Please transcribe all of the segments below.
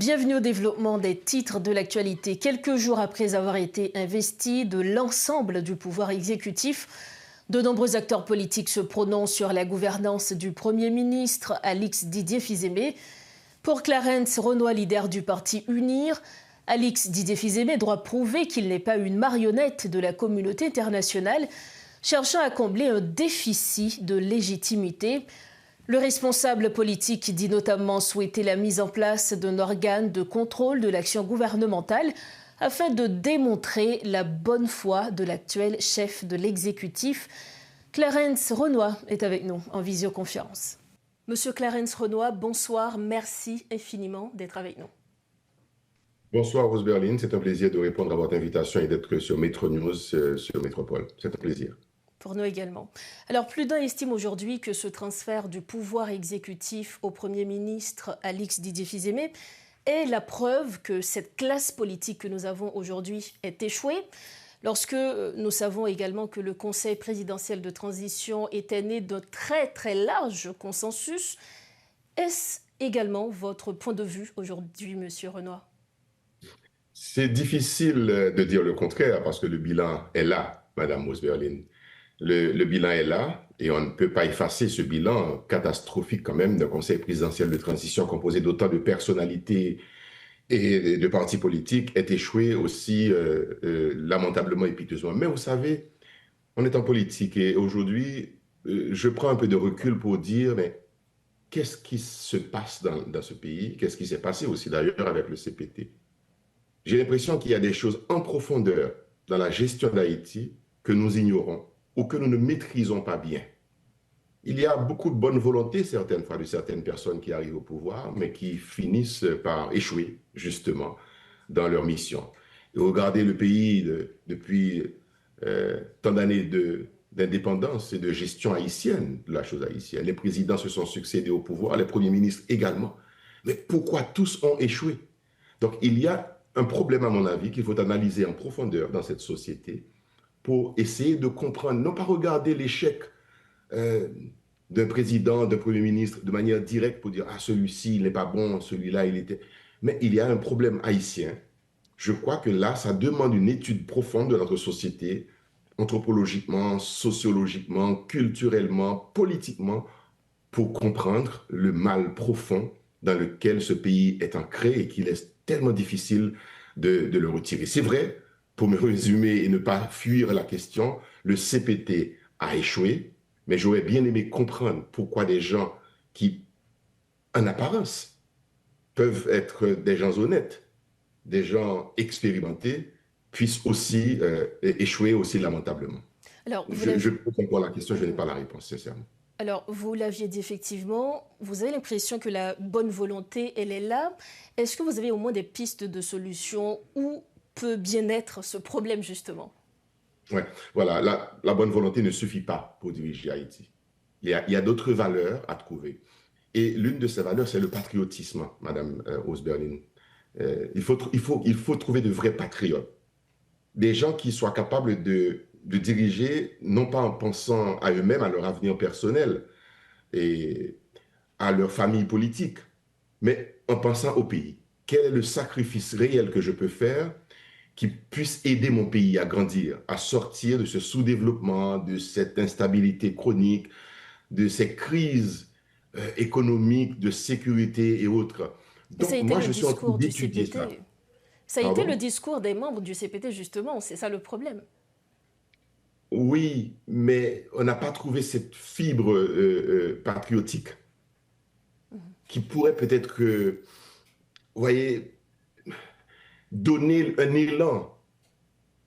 Bienvenue au développement des titres de l'actualité. Quelques jours après avoir été investis de l'ensemble du pouvoir exécutif, de nombreux acteurs politiques se prononcent sur la gouvernance du Premier ministre Alix Didier Fils-Aimé. Pour Clarence Renoy, leader du parti UNIR, Alix Didier Fils-Aimé doit prouver qu'il n'est pas une marionnette de la communauté internationale, cherchant à combler un déficit de légitimité. Le responsable politique dit notamment souhaiter la mise en place d'un organe de contrôle de l'action gouvernementale afin de démontrer la bonne foi de l'actuel chef de l'exécutif. Clarence Renoy est avec nous en visioconférence. Monsieur Clarence Renoy, bonsoir, merci infiniment d'être avec nous. Bonsoir Rose Berlin, c'est un plaisir de répondre à votre invitation et d'être sur Métro News, sur Métropole. C'est un plaisir. Pour nous également. Alors, plus d'un estime aujourd'hui que ce transfert du pouvoir exécutif au Premier ministre Alix Didier Fils-Aimé est la preuve que cette classe politique que nous avons aujourd'hui est échouée. Lorsque nous savons également que le Conseil présidentiel de transition était né d'un très très large consensus, est-ce également votre point de vue aujourd'hui, Monsieur Renoy? C'est difficile de dire le contraire parce que le bilan est là, Madame Rose Berlin. Le bilan est là et on ne peut pas effacer ce bilan catastrophique quand même d'un conseil présidentiel de transition composé d'autant de personnalités et de partis politiques est échoué aussi lamentablement et piteusement. Mais vous savez, on est en politique et aujourd'hui, je prends un peu de recul pour dire, mais qu'est-ce qui se passe dans ce pays? Qu'est-ce qui s'est passé aussi d'ailleurs avec le CPT? J'ai l'impression qu'il y a des choses en profondeur dans la gestion d'Haïti que nous ignorons ou que nous ne maîtrisons pas bien. Il y a beaucoup de bonne volonté, certaines fois, de certaines personnes qui arrivent au pouvoir, mais qui finissent par échouer, justement, dans leur mission. Et regardez le pays depuis tant d'années d'indépendance et de gestion haïtienne, de la chose haïtienne. Les présidents se sont succédés au pouvoir, les premiers ministres également. Mais pourquoi tous ont échoué? Donc, il y a un problème, à mon avis, qu'il faut analyser en profondeur dans cette société, pour essayer de comprendre, non pas regarder l'échec d'un président, d'un premier ministre de manière directe pour dire « Ah, celui-ci, il n'est pas bon, celui-là, il était… » Mais il y a un problème haïtien. Je crois que là, ça demande une étude profonde de notre société, anthropologiquement, sociologiquement, culturellement, politiquement, pour comprendre le mal profond dans lequel ce pays est ancré et qu'il est tellement difficile de le retirer. C'est vrai, pour me résumer et ne pas fuir la question, le CPT a échoué, mais j'aurais bien aimé comprendre pourquoi des gens qui, en apparence, peuvent être des gens honnêtes, des gens expérimentés, puissent aussi échouer aussi lamentablement. Alors, je pose encore la question, je n'ai pas la réponse, sincèrement. Alors, vous l'aviez dit effectivement, vous avez l'impression que la bonne volonté, elle est là. Est-ce que vous avez au moins des pistes de solutions où peut bien être ce problème, justement? Oui, voilà, la bonne volonté ne suffit pas pour diriger Haïti. Il y a d'autres valeurs à trouver. Et l'une de ces valeurs, c'est le patriotisme, Madame Rose Berlin. Il faut trouver de vrais patriotes. Des gens qui soient capables de diriger, non pas en pensant à eux-mêmes, à leur avenir personnel et à leur famille politique, mais en pensant au pays. Quel est le sacrifice réel que je peux faire qui puisse aider mon pays à grandir, à sortir de ce sous-développement, de cette instabilité chronique, de ces crises économiques, de sécurité et autres. Donc moi, je suis en train d'étudier ça. Ça a été le discours des membres du CPT, justement, c'est ça le problème. Oui, mais on n'a pas trouvé cette fibre patriotique qui pourrait peut-être, vous voyez, donner un élan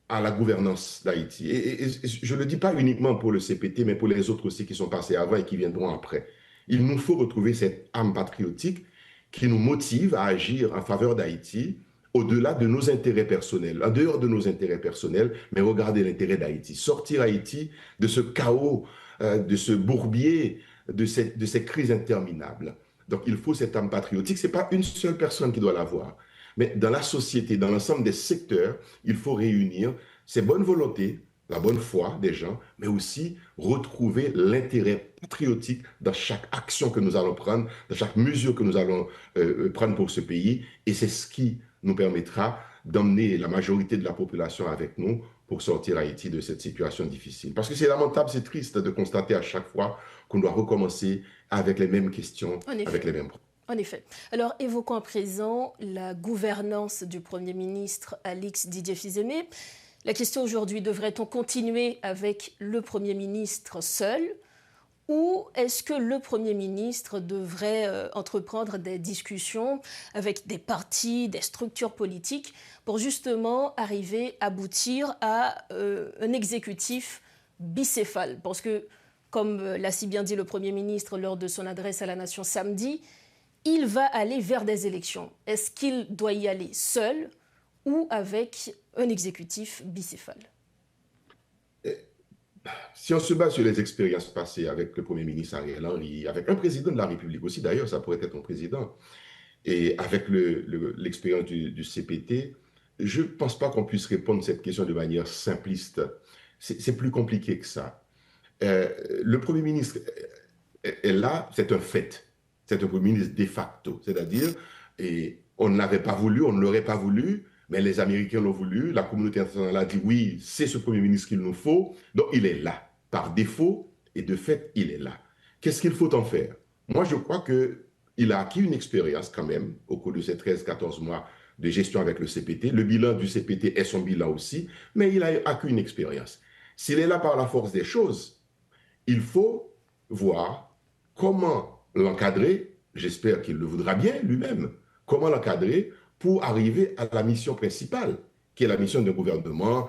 à la gouvernance d'Haïti. Et je ne le dis pas uniquement pour le CPT, mais pour les autres aussi qui sont passés avant et qui viendront après. Il nous faut retrouver cette âme patriotique qui nous motive à agir en faveur d'Haïti, au-delà de nos intérêts personnels, en dehors de nos intérêts personnels, mais regarder l'intérêt d'Haïti. Sortir Haïti de ce chaos, de ce bourbier, de ces crises interminables. Donc il faut cette âme patriotique. Ce n'est pas une seule personne qui doit l'avoir. Mais dans la société, dans l'ensemble des secteurs, il faut réunir ces bonnes volontés la bonne foi des gens, mais aussi retrouver l'intérêt patriotique dans chaque action que nous allons prendre, dans chaque mesure que nous allons prendre pour ce pays. Et c'est ce qui nous permettra d'emmener la majorité de la population avec nous pour sortir Haïti de cette situation difficile. Parce que c'est lamentable, c'est triste de constater à chaque fois qu'on doit recommencer avec les mêmes questions, avec les mêmes problèmes. En effet. Alors, évoquons à présent la gouvernance du Premier ministre Alix Didier Fils-Aimé. La question aujourd'hui, devrait-on continuer avec le Premier ministre seul ou est-ce que le Premier ministre devrait entreprendre des discussions avec des partis, des structures politiques pour justement arriver à aboutir à un exécutif bicéphale? Parce que, comme l'a si bien dit le Premier ministre lors de son adresse à la nation samedi, il va aller vers des élections. Est-ce qu'il doit y aller seul ou avec un exécutif bicéphale? Si on se base sur les expériences passées avec le Premier ministre Ariel Henry, avec un président de la République aussi, d'ailleurs, ça pourrait être un président, et avec l'expérience du CPT, je ne pense pas qu'on puisse répondre à cette question de manière simpliste. C'est plus compliqué que ça. Le Premier ministre est là, c'est un fait. C'est un Premier ministre de facto. C'est-à-dire, on ne l'avait pas voulu, on ne l'aurait pas voulu, mais les Américains l'ont voulu, la communauté internationale a dit oui, c'est ce Premier ministre qu'il nous faut, donc il est là, par défaut, et de fait, il est là. Qu'est-ce qu'il faut en faire? Moi, je crois qu'il a acquis une expérience quand même, au cours de ces 13-14 mois de gestion avec le CPT. Le bilan du CPT est son bilan aussi, mais il a acquis une expérience. S'il est là par la force des choses, il faut voir comment l'encadrer, j'espère qu'il le voudra bien lui-même, comment l'encadrer pour arriver à la mission principale, qui est la mission d'un gouvernement,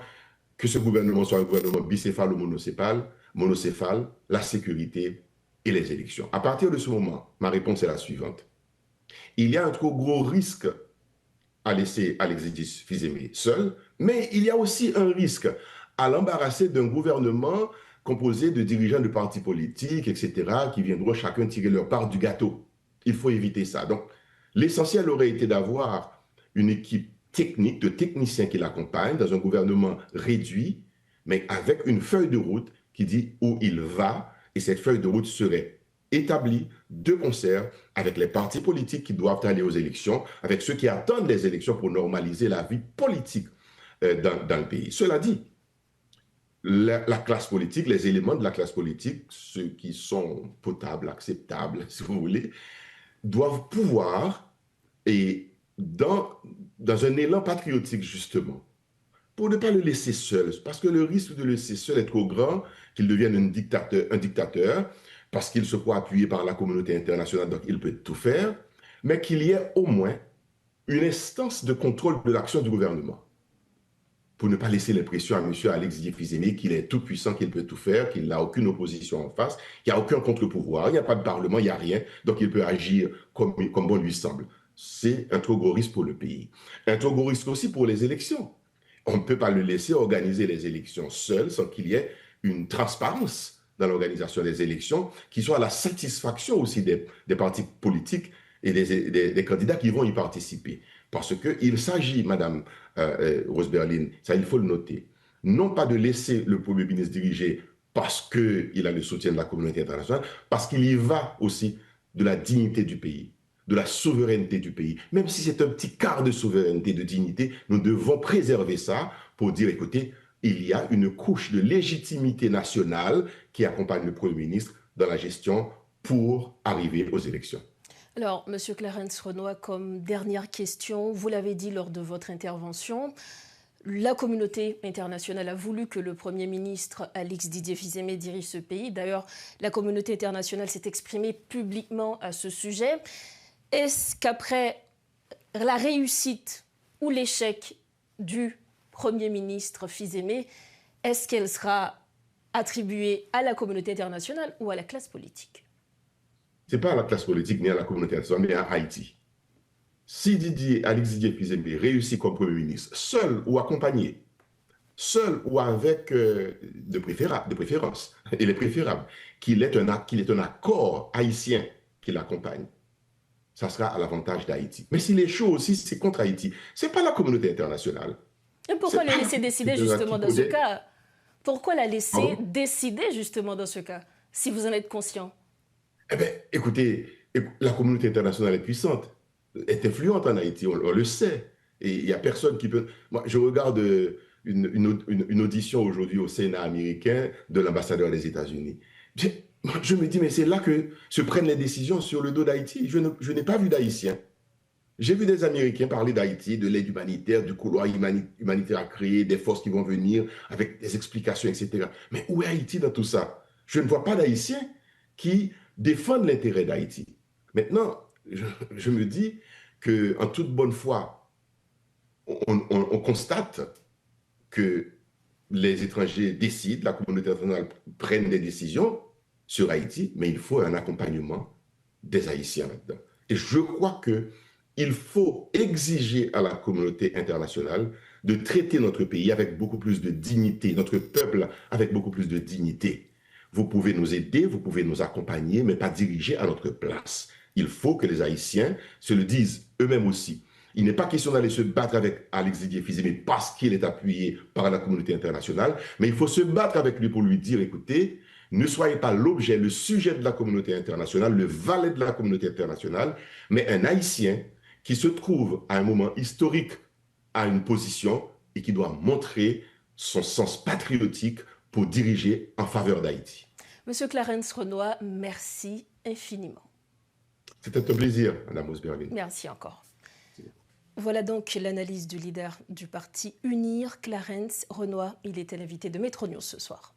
que ce gouvernement soit un gouvernement bicéphale ou monocéphale, la sécurité et les élections. À partir de ce moment, ma réponse est la suivante. Il y a un trop gros risque à laisser Alexis Fils-Aimé seul, mais il y a aussi un risque à l'embarrasser d'un gouvernement composé de dirigeants de partis politiques, etc., qui viendront chacun tirer leur part du gâteau. Il faut éviter ça. Donc, l'essentiel aurait été d'avoir une équipe technique, de techniciens qui l'accompagnent dans un gouvernement réduit, mais avec une feuille de route qui dit où il va, et cette feuille de route serait établie de concert avec les partis politiques qui doivent aller aux élections, avec ceux qui attendent les élections pour normaliser la vie politique dans le pays. Cela dit, la classe politique, les éléments de la classe politique, ceux qui sont potables, acceptables, si vous voulez, doivent pouvoir, et dans un élan patriotique justement, pour ne pas le laisser seul, parce que le risque de le laisser seul est trop grand, qu'il devienne un dictateur, parce qu'il se croit appuyé par la communauté internationale, donc il peut tout faire, mais qu'il y ait au moins une instance de contrôle de l'action du gouvernement, pour ne pas laisser l'impression à M. Alexis Fils-Aimé qu'il est tout puissant, qu'il peut tout faire, qu'il n'a aucune opposition en face, qu'il n'y a aucun contre-pouvoir, il n'y a pas de parlement, il n'y a rien, donc il peut agir comme bon lui semble. C'est un trop gros risque pour le pays. Un trop gros risque aussi pour les élections. On ne peut pas le laisser organiser les élections seul sans qu'il y ait une transparence dans l'organisation des élections qui soit à la satisfaction aussi des partis politiques et des candidats qui vont y participer. Parce qu'il s'agit, Madame Rose Berlin, ça il faut le noter, non pas de laisser le Premier ministre diriger parce qu'il a le soutien de la communauté internationale, parce qu'il y va aussi de la dignité du pays, de la souveraineté du pays. Même si c'est un petit quart de souveraineté, de dignité, nous devons préserver ça pour dire, écoutez, il y a une couche de légitimité nationale qui accompagne le Premier ministre dans la gestion pour arriver aux élections. Alors, M. Clarence Renoy, comme dernière question, vous l'avez dit lors de votre intervention, la communauté internationale a voulu que le Premier ministre Alix Didier Fils-Aimé dirige ce pays. D'ailleurs, la communauté internationale s'est exprimée publiquement à ce sujet. Est-ce qu'après la réussite ou l'échec du Premier ministre Fils-Aimé, est-ce qu'elle sera attribuée à la communauté internationale ou à la classe politique? Ce n'est pas à la classe politique ni à la communauté internationale, mais à Haïti. Si Alix Didier Fils-Aimé réussit comme Premier ministre, seul ou accompagné, seul ou avec de préférence, il est préférable qu'il ait un accord haïtien qui l'accompagne. Ça sera à l'avantage d'Haïti. Mais s'il échoue aussi, c'est contre Haïti. Ce n'est pas la communauté internationale. Et pourquoi le laisser décider justement dans ce cas? Pourquoi la laisser Pardon? décider justement dans ce cas, si vous en êtes conscient? Eh bien, écoutez, la communauté internationale est puissante, est influente en Haïti, on le sait. Et il n'y a personne qui peut... Moi, je regarde une audition aujourd'hui au Sénat américain de l'ambassadeur des États-Unis. Je me dis, mais c'est là que se prennent les décisions sur le dos d'Haïti. Je n'ai pas vu d'Haïtiens. J'ai vu des Américains parler d'Haïti, de l'aide humanitaire, du couloir humanitaire à créer, des forces qui vont venir avec des explications, etc. Mais où est Haïti dans tout ça? Je ne vois pas d'Haïtiens qui défendent l'intérêt d'Haïti. Maintenant, je me dis qu'en toute bonne foi, on constate que les étrangers décident, la communauté internationale prenne des décisions sur Haïti, mais il faut un accompagnement des Haïtiens là-dedans. Et je crois que il faut exiger à la communauté internationale de traiter notre pays avec beaucoup plus de dignité, notre peuple avec beaucoup plus de dignité. Vous pouvez nous aider, vous pouvez nous accompagner, mais pas diriger à notre place. Il faut que les Haïtiens se le disent eux-mêmes aussi. Il n'est pas question d'aller se battre avec Alex Didier Fils-Aimé parce qu'il est appuyé par la communauté internationale, mais il faut se battre avec lui pour lui dire, écoutez, ne soyez pas l'objet, le sujet de la communauté internationale, le valet de la communauté internationale, mais un Haïtien qui se trouve à un moment historique à une position et qui doit montrer son sens patriotique pour diriger en faveur d'Haïti. Monsieur Clarence Renoy, merci infiniment. C'était un plaisir, Madame Osberlin. Merci encore. Voilà donc l'analyse du leader du parti UNIR, Clarence Renoy. Il était l'invité de Métro News ce soir.